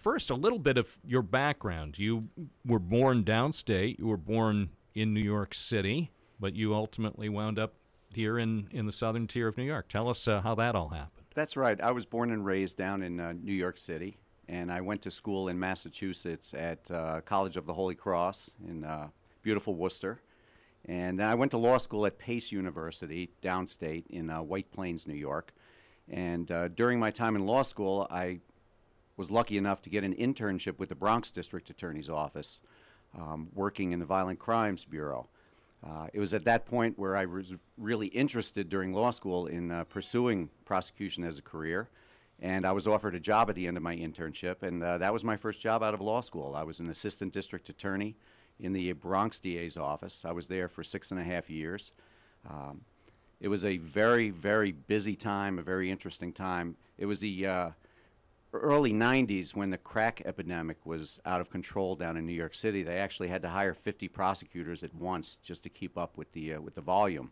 first, a little bit of your background. You were born downstate. You were born in New York City, but you ultimately wound up here in the southern tier of New York. Tell us how that all happened. That's right. I was born and raised down in New York City, and I went to school in Massachusetts at College of the Holy Cross in beautiful Worcester. And then I went to law school at Pace University, downstate in White Plains, New York. And during my time in law school, I was lucky enough to get an internship with the Bronx District Attorney's Office, working in the Violent Crimes Bureau. It was at that point where I was really interested during law school in pursuing prosecution as a career. And I was offered a job at the end of my internship, and that was my first job out of law school. I was an assistant district attorney in the Bronx DA's office. I was there for 6.5 years. It was a very, very busy time, a very interesting time. It was the early 90s when the crack epidemic was out of control down in New York City. They actually had to hire 50 prosecutors at once just to keep up with the volume.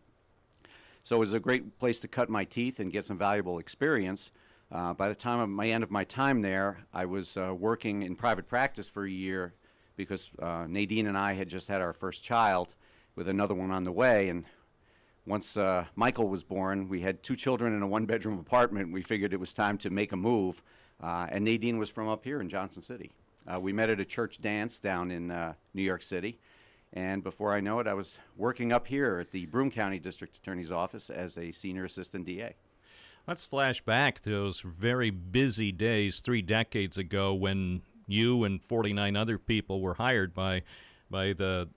So it was a great place to cut my teeth and get some valuable experience. By the time of my end of my time there, I was working in private practice for a year because Nadine and I had just had our first child with another one on the way. And once Michael was born, we had 2 children in a 1-bedroom apartment. We figured it was time to make a move. And Nadine was from up here in Johnson City. We met at a church dance down in New York City. And before I know it, I was working up here at the Broome County District Attorney's Office as a senior assistant DA. Let's flash back to those very busy days 3 decades ago when you and 49 other people were hired by the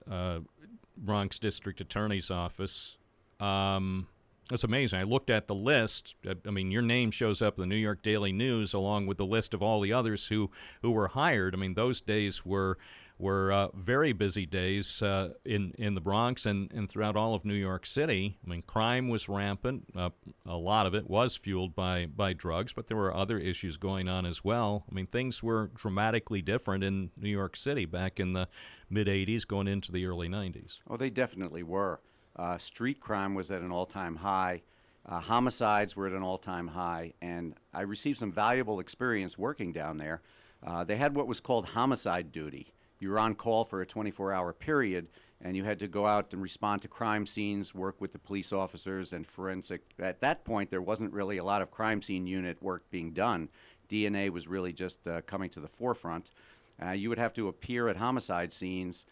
Bronx District Attorney's Office. That's amazing. I looked at the list. I mean, your name shows up in the New York Daily News along with the list of all the others who were hired. I mean, those days were very busy days in the Bronx and throughout all of New York City. I mean, crime was rampant. A lot of it was fueled by drugs, but there were other issues going on as well. I mean, things were dramatically different in New York City back in the mid-'80s going into the early '90s. Oh, they definitely were. Street crime was at an all-time high. Homicides were at an all-time high, and I received some valuable experience working down there. They had what was called homicide duty. You were on call for a 24-hour period, and you had to go out and respond to crime scenes, work with the police officers and forensic. At that point, there wasn't really a lot of crime scene unit work being done. DNA was really just coming to the forefront. You would have to appear at homicide scenes,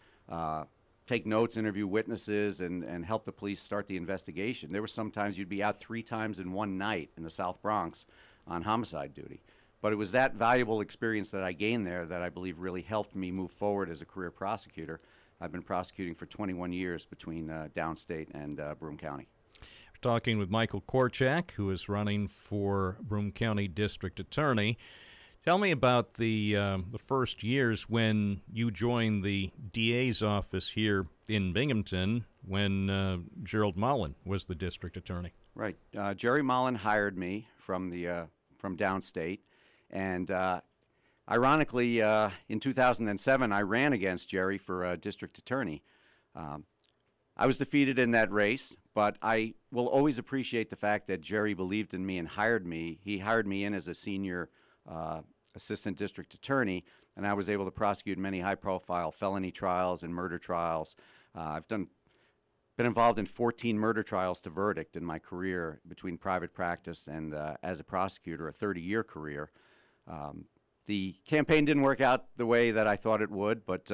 take notes, interview witnesses, and help the police start the investigation. There were sometimes you'd be out 3 times in one night in the South Bronx on homicide duty. But it was that valuable experience that I gained there that I believe really helped me move forward as a career prosecutor. I've been prosecuting for 21 years between downstate and Broome County. We're talking with Michael Korchak, who is running for Broome County District Attorney. Tell me about the first years when you joined the DA's office here in Binghamton when Gerald Mullen was the district attorney. Right. Jerry Mullen hired me from downstate, and ironically, in 2007, I ran against Jerry for district attorney. I was defeated in that race, but I will always appreciate the fact that Jerry believed in me and hired me. He hired me in as a senior assistant district attorney, and I was able to prosecute many high-profile felony trials and murder trials. I've been involved in 14 murder trials to verdict in my career between private practice and as a prosecutor, a 30-year career. The campaign didn't work out the way that I thought it would, but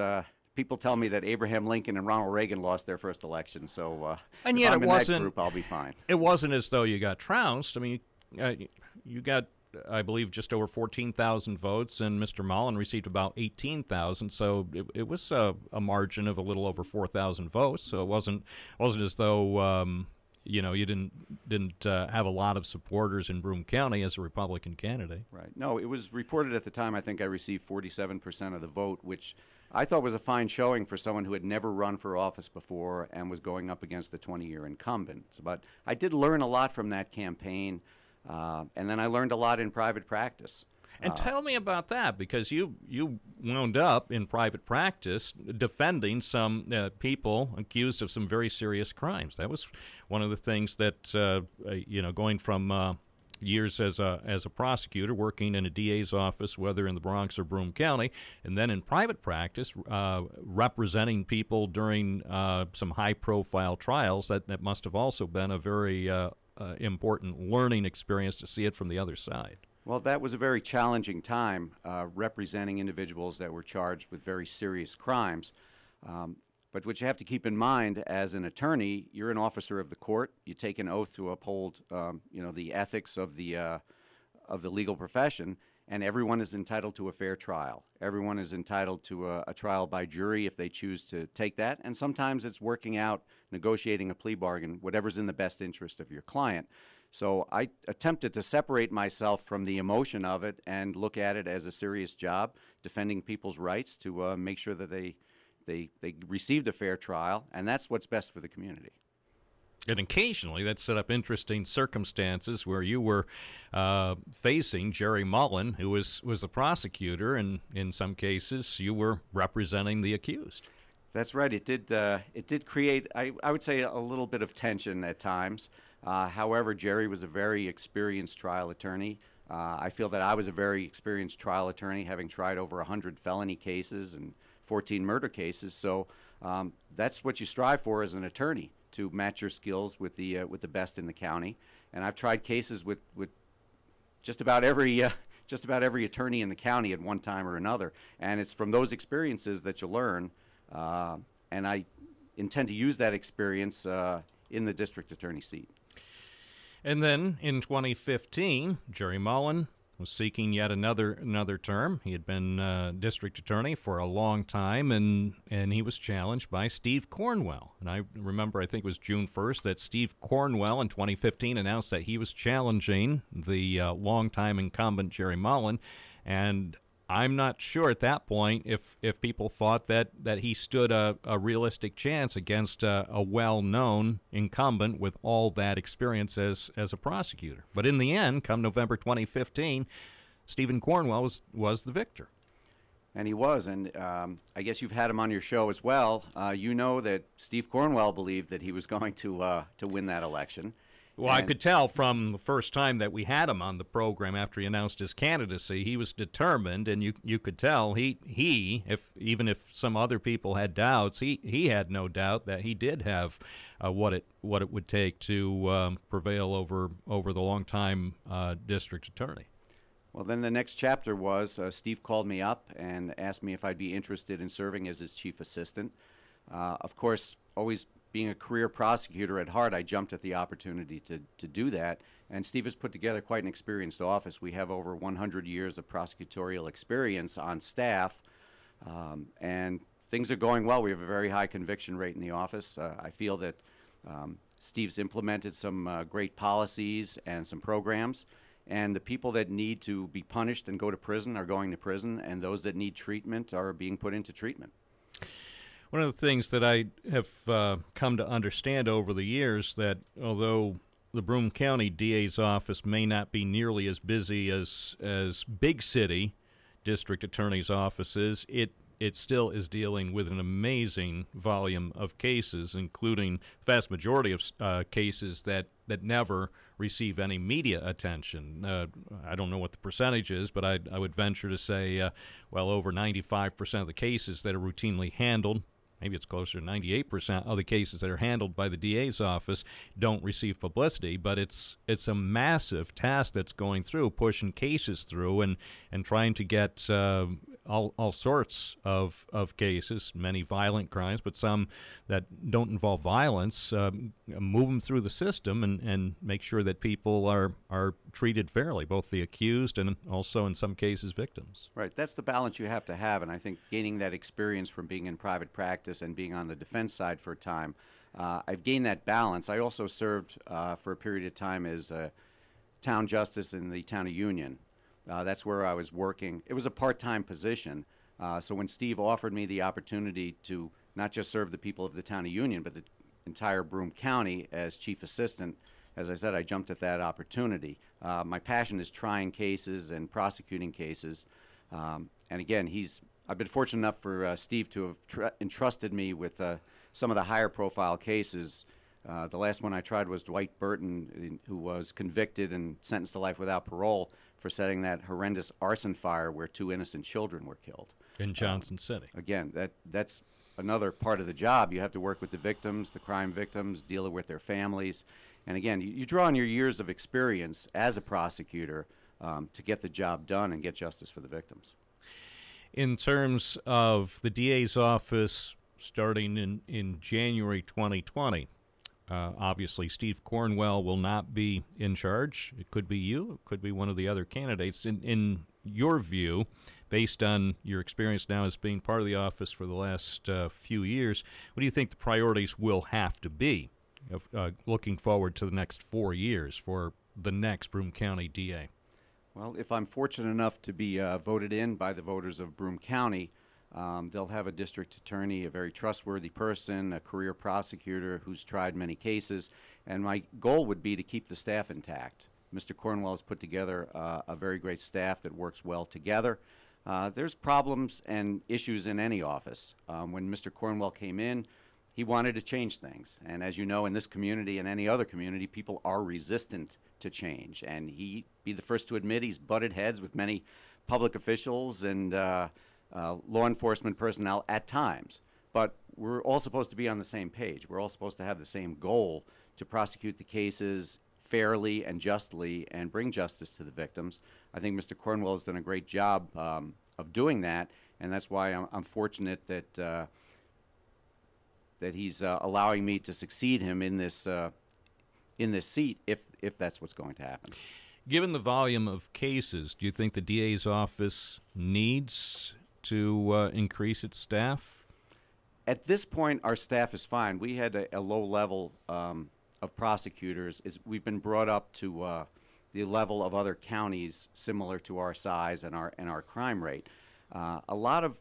people tell me that Abraham Lincoln and Ronald Reagan lost their first election, so and if yet I'm it in wasn't, that group, I'll be fine. It wasn't as though you got trounced. I mean, you got, I believe, just over 14,000 votes, and Mr. Mullen received about 18,000. So it was a margin of a little over 4,000 votes. So it wasn't as though you didn't have a lot of supporters in Broome County as a Republican candidate. Right. No, it was reported at the time. I think I received 47% of the vote, which I thought was a fine showing for someone who had never run for office before and was going up against the 20-year incumbent. But I did learn a lot from that campaign. And then I learned a lot in private practice. And tell me about that, because you wound up in private practice defending some people accused of some very serious crimes. That was one of the things that, going from years as a prosecutor, working in a DA's office, whether in the Bronx or Broome County, and then in private practice, representing people during some high-profile trials. That must have also been a very important learning experience to see it from the other side. Well, that was a very challenging time, representing individuals that were charged with very serious crimes. But what you have to keep in mind as an attorney, you're an officer of the court. You take an oath to uphold, the ethics of the legal profession, and everyone is entitled to a fair trial. Everyone is entitled to a trial by jury if they choose to take that, and sometimes it's working out, negotiating a plea bargain, whatever's in the best interest of your client. So I attempted to separate myself from the emotion of it and look at it as a serious job, defending people's rights to make sure that they received a fair trial, and that's what's best for the community. And occasionally that set up interesting circumstances where you were facing Jerry Mullen, who was the prosecutor, and in some cases you were representing the accused. That's right. It did create, I would say, a little bit of tension at times. However, Jerry was a very experienced trial attorney. I feel that I was a very experienced trial attorney, having tried over 100 felony cases and 14 murder cases. So that's what you strive for as an attorney, to match your skills with the best in the county. And I've tried cases with just about every attorney in the county at one time or another. And it's from those experiences that you learn. And I intend to use that experience in the district attorney seat. And then in 2015, Jerry Mullen was seeking yet another term. He had been district attorney for a long time, and he was challenged by Steve Cornwell. And I remember, I think it was June 1st, that Steve Cornwell in 2015 announced that he was challenging the longtime incumbent Jerry Mullen. And I'm not sure at that point if people thought that he stood a realistic chance against a well-known incumbent with all that experience as a prosecutor. But in the end, come November 2015, Stephen Cornwell was the victor. And he was, and I guess you've had him on your show as well. You know that Steve Cornwell believed that he was going to win that election. Well, I could tell from the first time that we had him on the program after he announced his candidacy, he was determined, and you could tell even if some other people had doubts, he had no doubt that he did have what it would take to prevail over the longtime district attorney. Well, then the next chapter was Steve called me up and asked me if I'd be interested in serving as his chief assistant. Of course, always being a career prosecutor at heart, I jumped at the opportunity to do that. And Steve has put together quite an experienced office. We have over 100 years of prosecutorial experience on staff, and things are going well. We have a very high conviction rate in the office. I feel that Steve's implemented some great policies and some programs, and the people that need to be punished and go to prison are going to prison, and those that need treatment are being put into treatment. One of the things that I have come to understand over the years, that although the Broome County DA's office may not be nearly as busy as big city district attorney's offices, it still is dealing with an amazing volume of cases, including the vast majority of cases that never receive any media attention. I don't know what the percentage is, but I would venture to say well over 95% of the cases that are routinely handled, maybe it's closer to 98% of the cases that are handled by the DA's office, don't receive publicity. But it's a massive task that's going through, pushing cases through and trying to get all sorts of cases, many violent crimes, but some that don't involve violence, move them through the system and make sure that people are treated fairly, both the accused and also in some cases victims. Right. That's the balance you have to have, and I think gaining that experience from being in private practice and being on the defense side for a time, I've gained that balance. I also served for a period of time as a town justice in the town of Union. That's where I was working. It was a part-time position, so when Steve offered me the opportunity to not just serve the people of the town of Union, but the entire Broome County as chief assistant, as I said, I jumped at that opportunity. My passion is trying cases and prosecuting cases, and again, I've been fortunate enough for Steve to have entrusted me with some of the higher profile cases The last one I tried was Dwight Burton, who was convicted and sentenced to life without parole for setting that horrendous arson fire where 2 innocent children were killed. In Johnson City. Again, that's another part of the job. You have to work with the victims, the crime victims, deal with their families. And again, you draw on your years of experience as a prosecutor to get the job done and get justice for the victims. In terms of the DA's office starting in January 2020, obviously Steve Cornwell will not be in charge. It could be you. It could be one of the other candidates. In your view, based on your experience now as being part of the office for the last few years, what do you think the priorities will have to be looking forward to the next 4 years for the next Broome County DA? Well, if I'm fortunate enough to be voted in by the voters of Broome County, they'll have a district attorney, a very trustworthy person, a career prosecutor who's tried many cases, and my goal would be to keep the staff intact. Mr. Cornwell has put together a very great staff that works well together. There's problems and issues in any office. When Mr. Cornwell came in, he wanted to change things. And as you know, in this community and any other community, people are resistant to change. And he'd be the first to admit he's butted heads with many public officials and law enforcement personnel at times. But we're all supposed to be on the same page. We're all supposed to have the same goal to prosecute the cases fairly and justly and bring justice to the victims. I think Mr. Cornwell has done a great job of doing that, and that's why I'm fortunate that that he's allowing me to succeed him in this seat, if that's what's going to happen. Given the volume of cases, do you think the DA's office needs to increase its staff? At this point, our staff is fine. We had a low level of prosecutors. We've been brought up to the level of other counties similar to our size and our crime rate. A lot of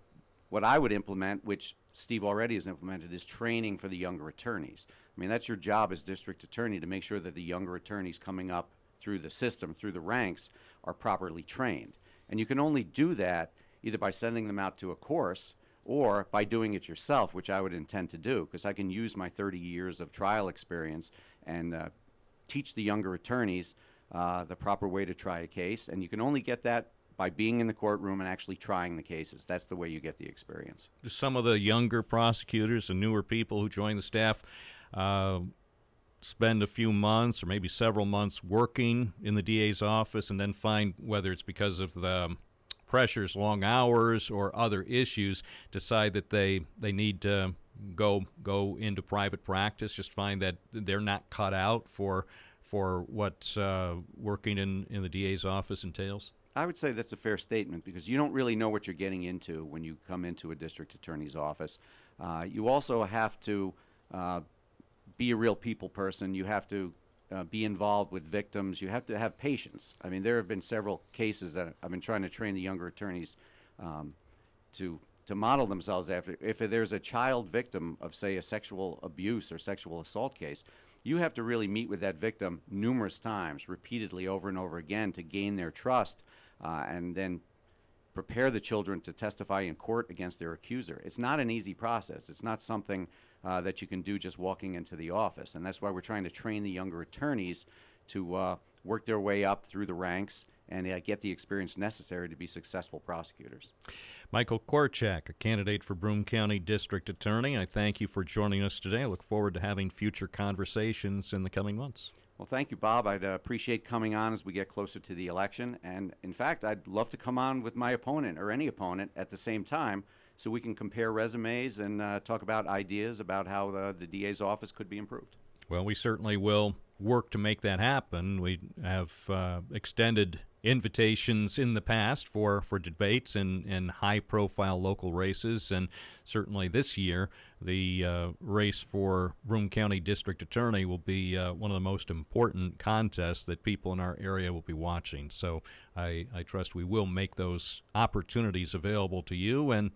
what I would implement, which Steve already has implemented, is training for the younger attorneys. I mean, that's your job as district attorney, to make sure that the younger attorneys coming up through the system, through the ranks, are properly trained. And you can only do that either by sending them out to a course or by doing it yourself, which I would intend to do, because I can use my 30 years of trial experience and teach the younger attorneys the proper way to try a case. And you can only get that by being in the courtroom and actually trying the cases. That's the way you get the experience. Some of the younger prosecutors and newer people who join the staff spend a few months or maybe several months working in the DA's office and then find, whether it's because of the pressures, long hours, or other issues, decide that they need to go into private practice, just find that they're not cut out for what working in the DA's office entails? I would say that's a fair statement, because you don't really know what you're getting into when you come into a district attorney's office. You also have to be a real people person. You have to be involved with victims. You have to have patience. I mean, there have been several cases that I've been trying to train the younger attorneys to model themselves after. If there's a child victim of, say, a sexual abuse or sexual assault case, you have to really meet with that victim numerous times, repeatedly, over and over again, to gain their trust and then prepare the children to testify in court against their accuser. It's not an easy process. It's not something that you can do just walking into the office, and that's why we're trying to train the younger attorneys to work their way up through the ranks and get the experience necessary to be successful prosecutors. Michael Korchak, a candidate for Broome County District Attorney, I thank you for joining us today. I look forward to having future conversations in the coming months. Well, thank you, Bob. I'd appreciate coming on as we get closer to the election, and in fact, I'd love to come on with my opponent or any opponent at the same time, so we can compare resumes and talk about ideas about how the DA's office could be improved. Well, we certainly will work to make that happen. We have extended invitations in the past for debates in high-profile local races, and certainly this year the race for Broome County District Attorney will be one of the most important contests that people in our area will be watching. So I trust we will make those opportunities available to you and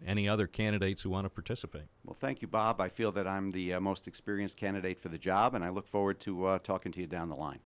any other candidates who want to participate. Well, thank you, Bob. I feel that I'm the most experienced candidate for the job, and I look forward to talking to you down the line.